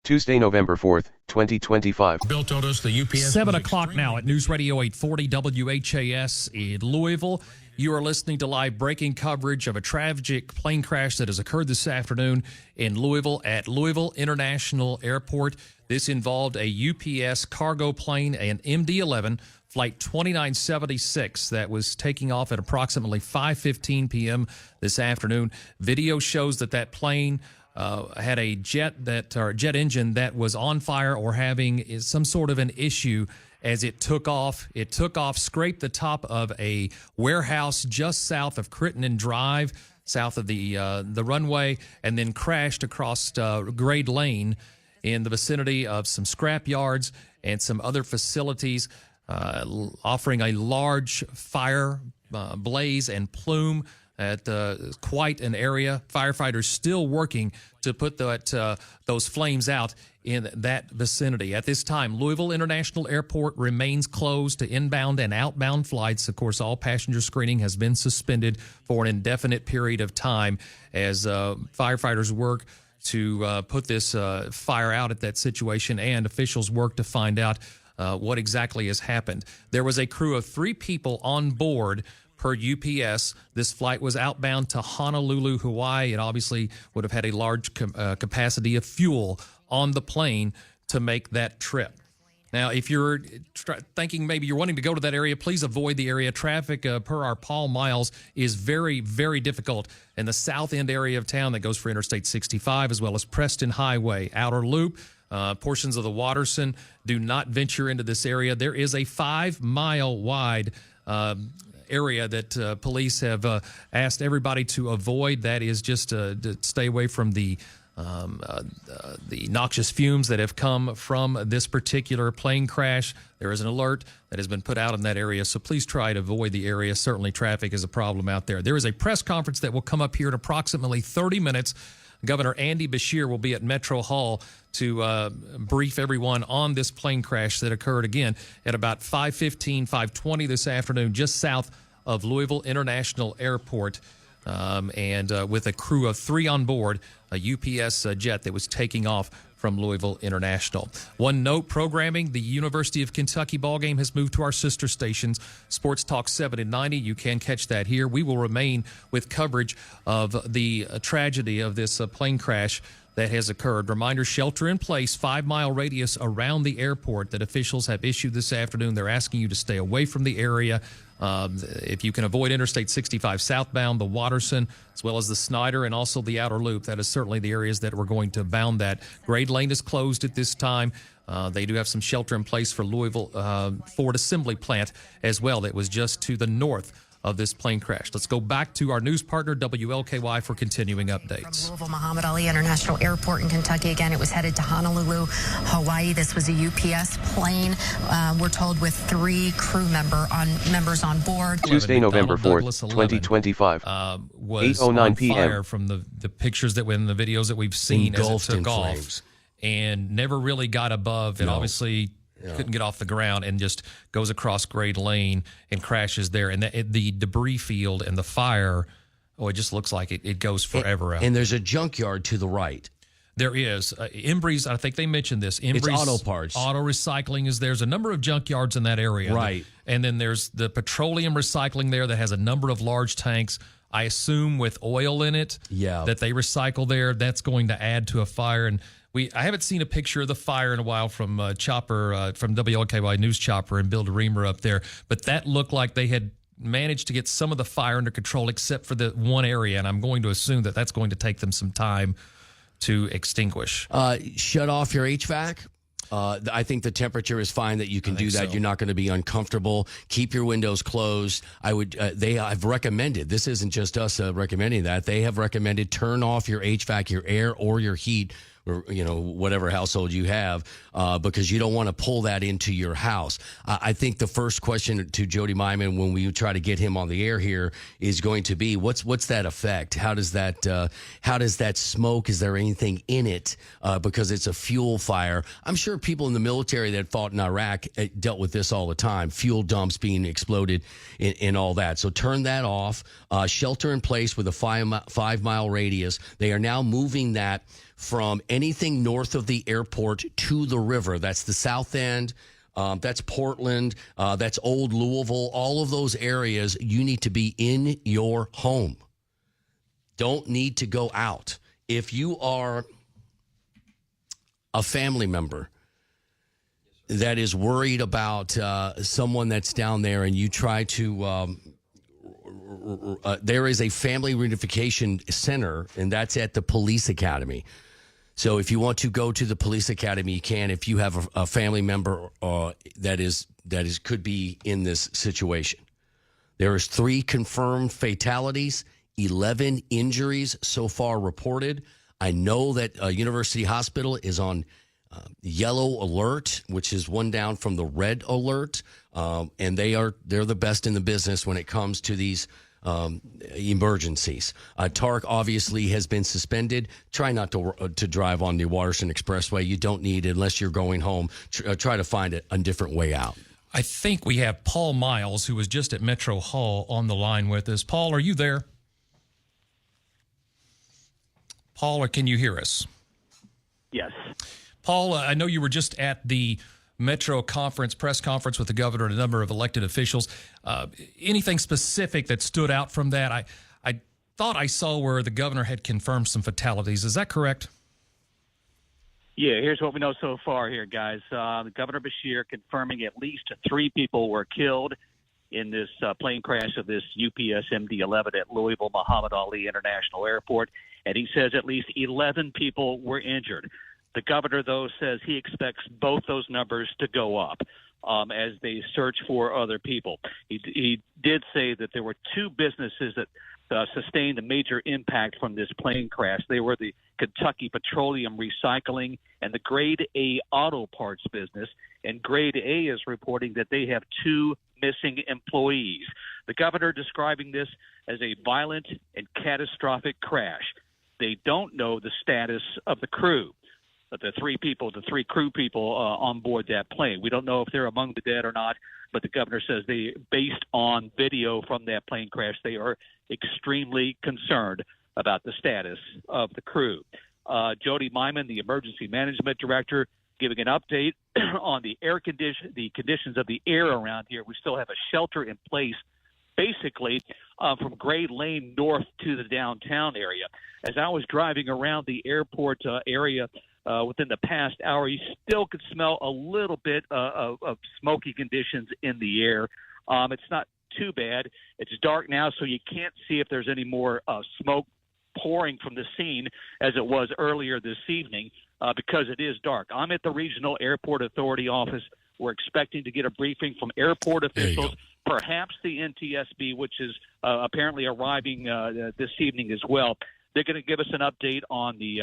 Tuesday, November 4th, 2025. Bill told us the UPS... 7 o'clock now at News Radio 840 WHAS in Louisville. You are listening to live breaking coverage of a tragic plane crash that has occurred this afternoon in Louisville at Louisville International Airport. This involved a UPS cargo plane, an MD-11, Flight 2976, that was taking off at approximately 5:15 p.m. this afternoon. Video shows that plane had a jet engine that was on fire or having some sort of an issue as it took off. It took off, scraped the top of a warehouse just south of Crittenden Drive, south of the runway, and then crashed across Grade Lane in the vicinity of some scrap yards and some other facilities, offering a large fire blaze and plume at quite an area. Firefighters still working to put those flames out in that vicinity. At this time, Louisville International Airport remains closed to inbound and outbound flights. Of course, all passenger screening has been suspended for an indefinite period of time as firefighters work to put this fire out at that situation, and officials work to find out what exactly has happened. There was a crew of 3 people on board per UPS. This flight was outbound to Honolulu, Hawaii. It obviously would have had a large capacity of fuel on the plane to make that trip. Now, if you're thinking maybe you're wanting to go to that area, please avoid the area. Traffic, per our Paul Miles, is very, very difficult in the south end area of town that goes for Interstate 65, as well as Preston Highway, Outer Loop, portions of the Watterson. Do not venture into this area. There is a 5-mile wide area that police have asked everybody to avoid. That is just to stay away from the noxious fumes that have come from this particular plane crash. There is an alert that has been put out in that area, so please try to avoid the area. Certainly traffic is a problem out there. There is a press conference that will come up here in approximately 30 minutes. Governor Andy Beshear will be at Metro Hall to brief everyone on this plane crash that occurred, again, at about 5:15, 5:20 this afternoon, just south of Louisville International Airport, and with a crew of 3 on board, a UPS jet that was taking off from Louisville International. One note, programming, the University of Kentucky ballgame has moved to our sister stations, Sports Talk 7 and 90. You can catch that here. We will remain with coverage of the tragedy of this plane crash that has occurred. Reminder, shelter in place, 5-mile radius around the airport that officials have issued this afternoon. They're asking you to stay away from the area. If you can avoid Interstate 65 southbound, the Watterson, as well as the Snyder and also the Outer Loop, that is certainly the areas that we're going to bound that. Grade Lane is closed at this time. They do have some shelter in place for Louisville Ford Assembly Plant as well that was just to the north of this plane crash. Let's go back to our news partner, WLKY, for continuing updates. From Louisville Muhammad Ali International Airport in Kentucky. Again, it was headed to Honolulu, Hawaii. This was a UPS plane, we're told, with 3 crew members on board. Tuesday, November 4th, 2025, was 8:09 on p.m. fire from the pictures that were in the videos that we've seen as it took off, and never really got above, and obviously couldn't get off the ground, and just goes across Grade Lane and crashes there. And the debris field and the fire, it just looks like it goes forever out. And there's a junkyard to the right. There is. Embry's, I think they mentioned this. Embry's it's auto parts. Auto recycling is there's a number of junkyards in that area. Right. And then there's the petroleum recycling there that has a number of large tanks, I assume with oil in it, that they recycle there. That's going to add to a fire. And I haven't seen a picture of the fire in a while from Chopper, from WLKY News Chopper and Bill DeReamer up there, but that looked like they had managed to get some of the fire under control except for the one area, and I'm going to assume that that's going to take them some time to extinguish. Shut off your HVAC. I think the temperature is fine that you can do that. So. You're not going to be uncomfortable. Keep your windows closed. I've recommended, this isn't just us recommending that, they have recommended turn off your HVAC, your air or your heat, or whatever household you have, because you don't want to pull that into your house. I think the first question to Jody Myman when we try to get him on the air here is going to be, what's that effect? How does that smoke? Is there anything in it? Because it's a fuel fire. I'm sure people in the military that fought in Iraq dealt with this all the time. Fuel dumps being exploded and all that. So turn that off. Shelter in place with a 5-mile radius. They are now moving that from anything north of the airport to the river. That's the South End. That's Portland. That's Old Louisville. All of those areas, you need to be in your home. Don't need to go out. If you are a family member that is worried about someone that's down there and you try to there is a family reunification center, and that's at the police academy. So if you want to go to the police academy, you can. If you have a family member that could be in this situation, there is 3 confirmed fatalities, 11 injuries so far reported. I know that University Hospital is on yellow alert, which is one down from the red alert, and they're the best in the business when it comes to these emergencies. TARC obviously has been suspended. Try not to drive on the Waterston Expressway. You don't need it unless you're going home. Try to find a different way out. I think we have Paul Miles, who was just at Metro Hall, on the line with us. Paul, are you there? Paul, or can you hear us? Yes. Paul, I know you were just at the Metro press conference with the governor and a number of elected officials. Anything specific that stood out from that? I thought I saw where the governor had confirmed some fatalities. Is that correct? Yeah, here's what we know so far here, guys. Governor Beshear confirming at least 3 people were killed in this plane crash of this UPS MD-11 at Louisville Muhammad Ali International Airport, and he says at least 11 people were injured. The governor, though, says he expects both those numbers to go up as they search for other people. He did say that there were 2 businesses that sustained a major impact from this plane crash. They were the Kentucky Petroleum Recycling and the Grade A Auto Parts business. And Grade A is reporting that they have 2 missing employees. The governor describing this as a violent and catastrophic crash. They don't know the status of the crew. But the 3 crew people on board that plane. We don't know if they're among the dead or not, but the governor says based on video from that plane crash, they are extremely concerned about the status of the crew. Jody Myman, the emergency management director, giving an update on the conditions of the air around here. We still have a shelter in place, basically from Gray Lane north to the downtown area. As I was driving around the airport area within the past hour, you still could smell a little bit of smoky conditions in the air. It's not too bad. It's dark now, so you can't see if there's any more smoke pouring from the scene as it was earlier this evening because it is dark. I'm at the Regional Airport Authority office. We're expecting to get a briefing from airport officials, perhaps the NTSB, which is apparently arriving this evening as well. They're going to give us an update on the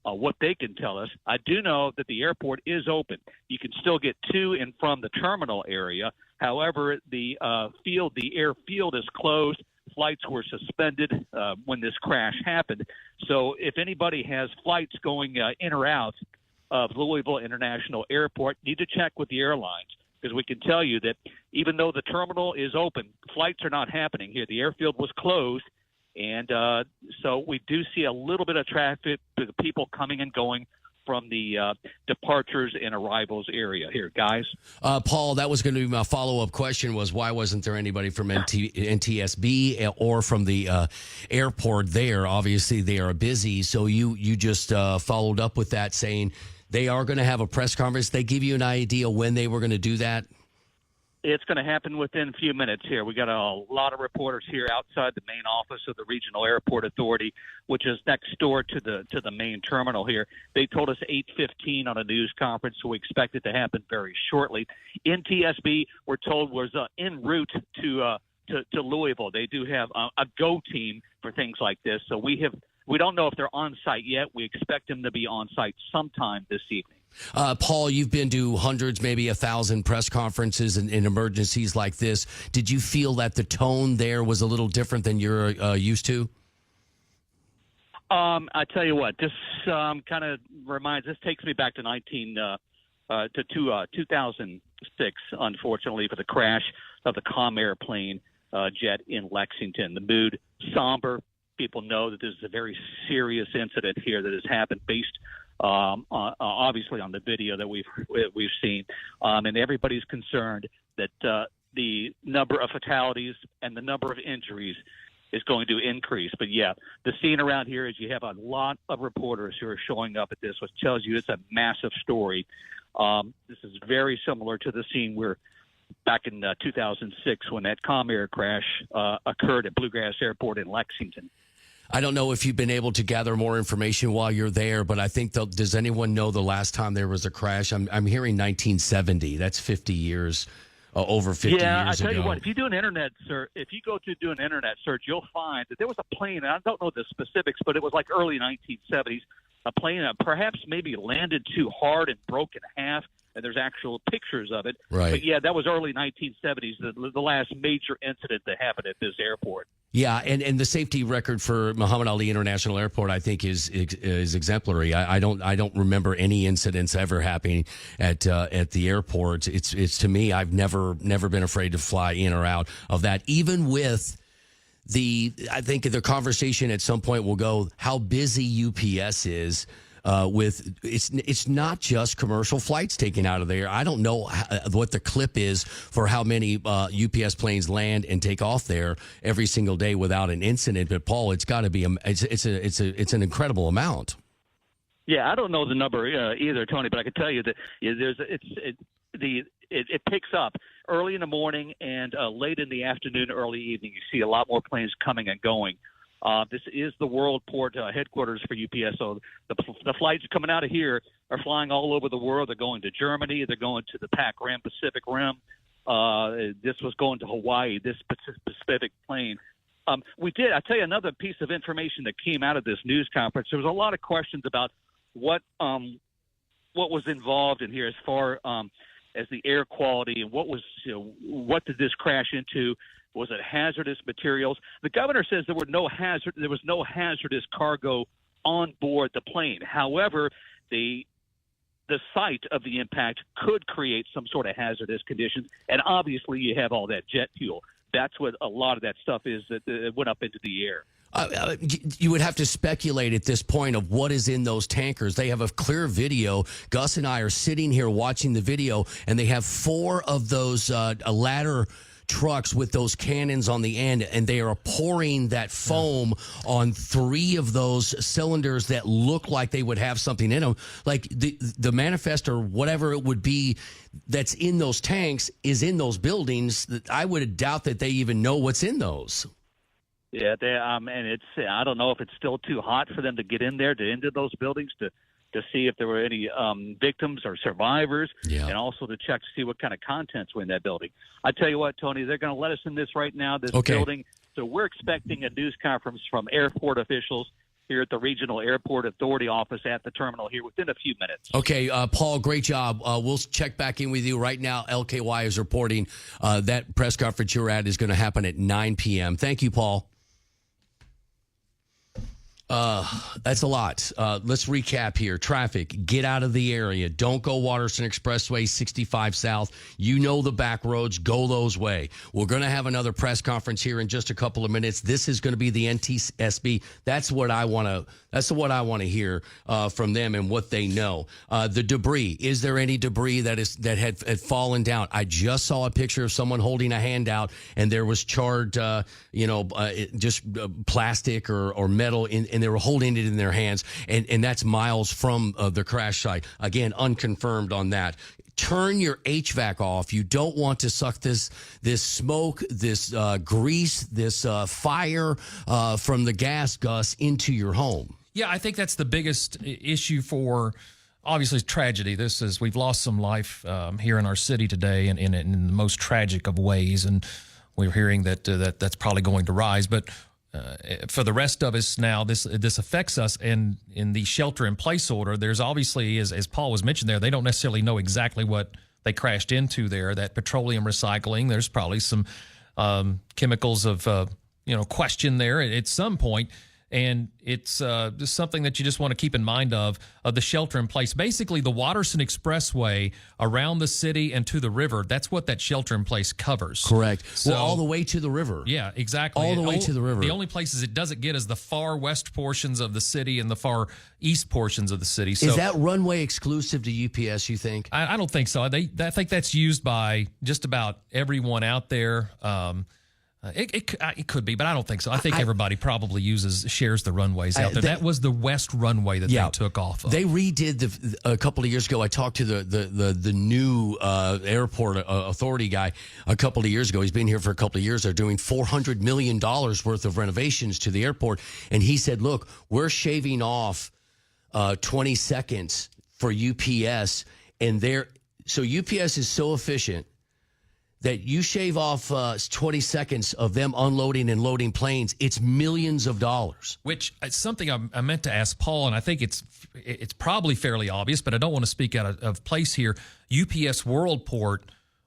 what they can tell us. I do know that the airport is open. You can still get to and from the terminal area. However, the airfield is closed. Flights were suspended when this crash happened. So if anybody has flights going in or out of Louisville International Airport, need to check with the airlines, because we can tell you that even though the terminal is open, flights are not happening here. The airfield was closed. And so we do see a little bit of traffic, the people coming and going from the departures and arrivals area here, guys. Paul, that was going to be my follow-up question, was why wasn't there anybody from NTSB or from the airport there? Obviously, they are busy. So you just followed up with that, saying they are going to have a press conference. They give you an idea when they were going to do that? It's going to happen within a few minutes here. We got a lot of reporters here outside the main office of the Regional Airport Authority, which is next door to the main terminal here. They told us 8:15 on a news conference, so we expect it to happen very shortly. NTSB, we're told, was en route to Louisville. They do have a go team for things like this, so we don't know if they're on site yet. We expect them to be on site sometime this evening. Paul, you've been to hundreds, maybe 1,000 press conferences in emergencies like this. Did you feel that the tone there was a little different than you're used to? I tell you what, this kind of this takes me back to 2006, unfortunately, for the crash of the Comair plane jet in Lexington. The mood somber, people know that this is a very serious incident here that has happened based obviously on the video that we've seen, and everybody's concerned that the number of fatalities and the number of injuries is going to increase. But yeah, the scene around here is you have a lot of reporters who are showing up at this, which tells you it's a massive story. This is very similar to the scene where back in 2006 when that Comair crash occurred at Bluegrass Airport in Lexington. I don't know if you've been able to gather more information while you're there, but I think, does anyone know the last time there was a crash? I'm hearing 1970. That's 50 years, over 50 years ago. Yeah, I tell you what, if you do an internet search, if you go to do an internet search, you'll find that there was a plane, and I don't know the specifics, but it was like early 1970s, a plane that perhaps maybe landed too hard and broke in half, and there's actual pictures of it. Right. But yeah, that was early 1970s, the last major incident that happened at this airport. Yeah, and the safety record for Muhammad Ali International Airport, I think, is exemplary. I don't remember any incidents ever happening at the airport. It's to me, I've never been afraid to fly in or out of that, even with I think the conversation at some point will go how busy UPS is. With it's not just commercial flights taken out of there. I don't know what the clip is for how many UPS planes land and take off there every single day without an incident. But Paul, it's got to be it's an incredible amount. Yeah, I don't know the number either, Tony, but I can tell you that it picks up early in the morning and late in the afternoon, early evening. You see a lot more planes coming and going. This is the World Port headquarters for UPS. So the flights coming out of here are flying all over the world. They're going to Germany. They're going to the Pacific Rim. This was going to Hawaii, this specific plane. I'll tell you another piece of information that came out of this news conference. There was a lot of questions about what was involved in here as far as the air quality and what did this crash into. Was it hazardous materials? The governor says there was no hazardous cargo on board the plane. However, the site of the impact could create some sort of hazardous conditions, and obviously you have all that jet fuel. That's what a lot of that stuff is that went up into the air. You would have to speculate at this point of what is in those tankers. They have a clear video. Gus and I are sitting here watching the video, and they have 4 of those ladder trucks with those cannons on the end, and they are pouring that foam on 3 of those cylinders that look like they would have something in them. Like the manifest or whatever it would be that's in those tanks is in those buildings. I would doubt that they even know what's in those. Yeah, and it's I don't know if it's still too hot for them to get in there into those buildings to see if there were any victims or survivors, and also to check to see what kind of contents were in that building. I tell you what, Tony, they're going to let us in this right now, this building. So we're expecting a news conference from airport officials here at the Regional Airport Authority office at the terminal here within a few minutes. Okay, Paul, great job. We'll check back in with you right now. LKY is reporting that press conference you're at is going to happen at 9 p.m. Thank you, Paul. That's a lot. Let's recap here. Traffic, get out of the area. Don't go Waterston Expressway 65 South. You know the back roads. Go those way. We're going to have another press conference here in just a couple of minutes. This is going to be the NTSB. That's what I want to hear from them and what they know. The debris. Is there any debris that had fallen down? I just saw a picture of someone holding a hand out, and there was charred, just plastic or metal and they were holding it in their hands, and that's miles from the crash site. Again, unconfirmed on that. Turn your HVAC off. You don't want to suck this smoke, this grease, this fire from the gas, Gus, into your home. Yeah, I think that's the biggest issue for, obviously, tragedy. We've lost some life here in our city today in the most tragic of ways, and we're hearing that's probably going to rise. But for the rest of us now, this affects us, and in the shelter-in-place order, there's obviously, as Paul was mentioned there, they don't necessarily know exactly what they crashed into there. That petroleum recycling, there's probably some chemicals of question there at some point. and it's just something that you just want to keep in mind of the shelter in place. Basically, the Watterson Expressway around the city and to the river, that's what that shelter in place covers. Correct. So, all the way to the river. Yeah, exactly. All the way to the river. The only places it doesn't get is the far west portions of the city and the far east portions of the city. So, is that runway exclusive to UPS, you think? I don't think so. I think that's used by just about everyone out there. It could be, but I don't think so. I think everybody probably shares the runways out there. That was the west runway that they took off of. They redid a couple of years ago. I talked to the new airport authority guy a couple of years ago. He's been here for a couple of years. They're doing $400 million worth of renovations to the airport. And he said, look, we're shaving off 20 seconds for UPS. So UPS is so efficient that you shave off 20 seconds of them unloading and loading planes, it's millions of dollars. Which is something I meant to ask Paul, and I think it's probably fairly obvious, but I don't want to speak out of place here. UPS Worldport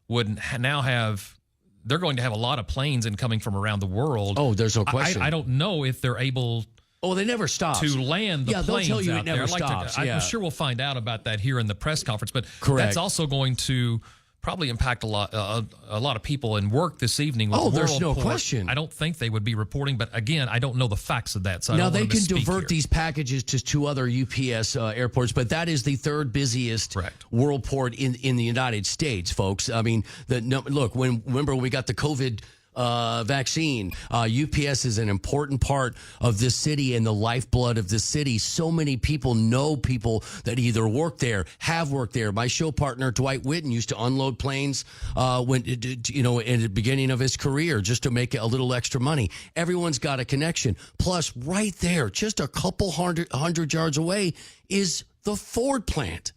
would now have, they're going to have a lot of planes incoming from around the world. Oh, there's no question. I don't know if they're able... Oh, they never stop to land the planes they'll tell you out it never there. stops. I'm sure we'll find out about that here in the press conference, but Correct. That's also going to probably impact a lot of people in work this evening. With there's no Worldport. question. I don't think they would be reporting, but again, I don't know the facts of that. So now I don't they want to can divert here. these packages to two other UPS airports, but that is the third busiest Worldport in the United States, folks. I mean, remember when we got the COVID vaccine, UPS is an important part of this city and the lifeblood of this city. So many people know people that either work there, have worked there. My show partner Dwight Whitten used to unload planes in the beginning of his career just to make a little extra money. Everyone's got a connection. Plus, right there, just a couple hundred yards away, is the Ford plant.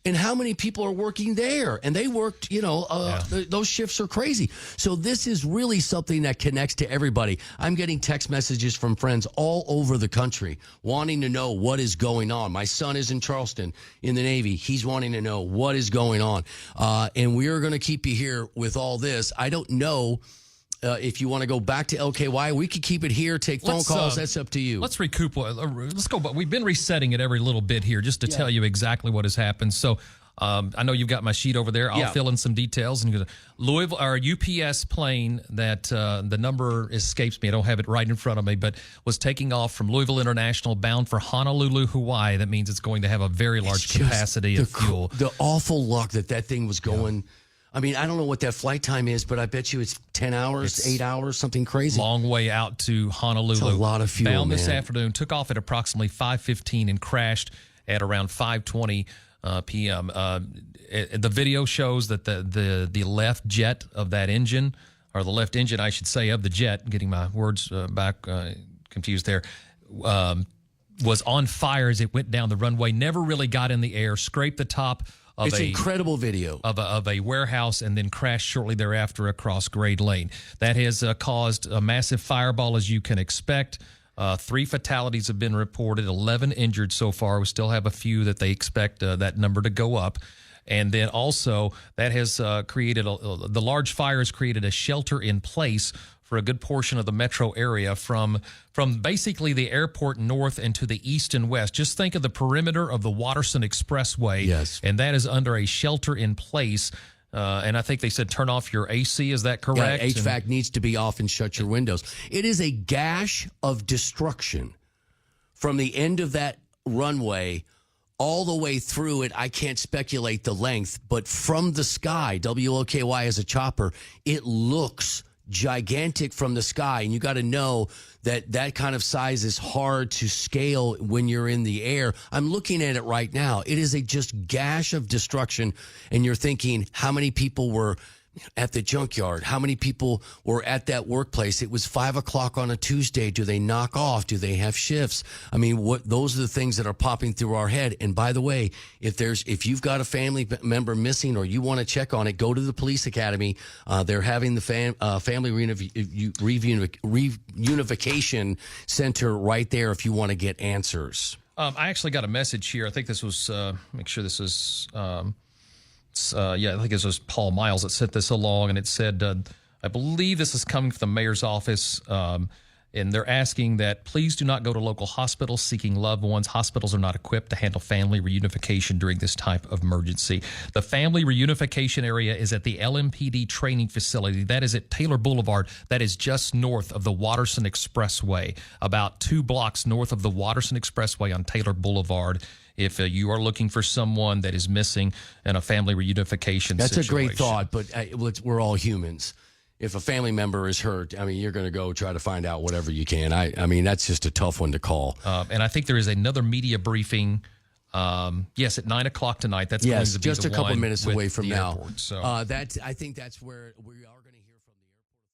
And how many people are working there? And they worked, those shifts are crazy. So this is really something that connects to everybody. I'm getting text messages from friends all over the country wanting to know what is going on. My son is in Charleston in the Navy. He's wanting to know what is going on. And we are going to keep you here with all this. I don't know. If you want to go back to LKY, we could keep it here, take phone calls. That's up to you. Let's recoup. Let's go. But we've been resetting it every little bit here just to tell you exactly what has happened. So I know you've got my sheet over there. I'll fill in some details. And Louisville, our UPS plane that the number escapes me. I don't have it right in front of me, but was taking off from Louisville International bound for Honolulu, Hawaii. That means it's going to have a very large capacity of fuel. The awful luck that thing was going. Yeah. I mean, I don't know what that flight time is, but I bet you it's 10 hours, 8 hours, something crazy. Long way out to Honolulu. It's a lot of fuel, Bound this afternoon, took off at approximately 5:15 and crashed at around 5:20 p.m. The video shows that the left jet of that engine, or the left engine, I should say, of the jet, getting my words back confused there, was on fire as it went down the runway, never really got in the air, scraped the top of it's incredible video of a warehouse, and then crashed shortly thereafter across Grade Lane. That has caused a massive fireball, as you can expect. 3 fatalities have been reported, 11 injured so far. We still have a few that they expect that number to go up. And then also that has created the large fire has created a shelter in place for a good portion of the metro area from basically the airport north and to the east and west. Just think of the perimeter of the Watterson Expressway. Yes. And that is under a shelter in place. And I think they said turn off your AC. Is that correct? Yeah, HVAC needs to be off and shut your windows. It is a gash of destruction from the end of that runway all the way through it. I can't speculate the length, but from the sky, WLKY as a chopper, it looks gigantic from the sky, and you got to know that kind of size is hard to scale when you're in the air. I'm looking at it right now. It is a just gash of destruction, and you're thinking, how many people were at the junkyard? How many people were at that workplace? It was 5 o'clock on a Tuesday. Do they knock off? Do they have shifts? I mean, those are the things that are popping through our head. And by the way, if you've got a family member missing or you want to check on it, go to the police academy. They're having the family reunification center right there if you want to get answers. I actually got a message here. I think this was, make sure this is, I think this was Paul Miles that sent this along, and it said, I believe this is coming from the mayor's office, And they're asking that please do not go to local hospitals seeking loved ones. Hospitals are not equipped to handle family reunification during this type of emergency. The family reunification area is at the LMPD training facility. That is at Taylor Boulevard. That is just north of the Watterson Expressway, about 2 blocks north of the Watterson Expressway on Taylor Boulevard. If you are looking for someone that is missing in a family reunification That's situation. a great thought, but we're all humans. If a family member is hurt, I mean, you're going to go try to find out whatever you can. I mean, that's just a tough one to call. And I think there is another media briefing. Yes, at 9 o'clock tonight. That's going to be just the a couple one minutes with away from the now. airport, so I think that's where we are going to.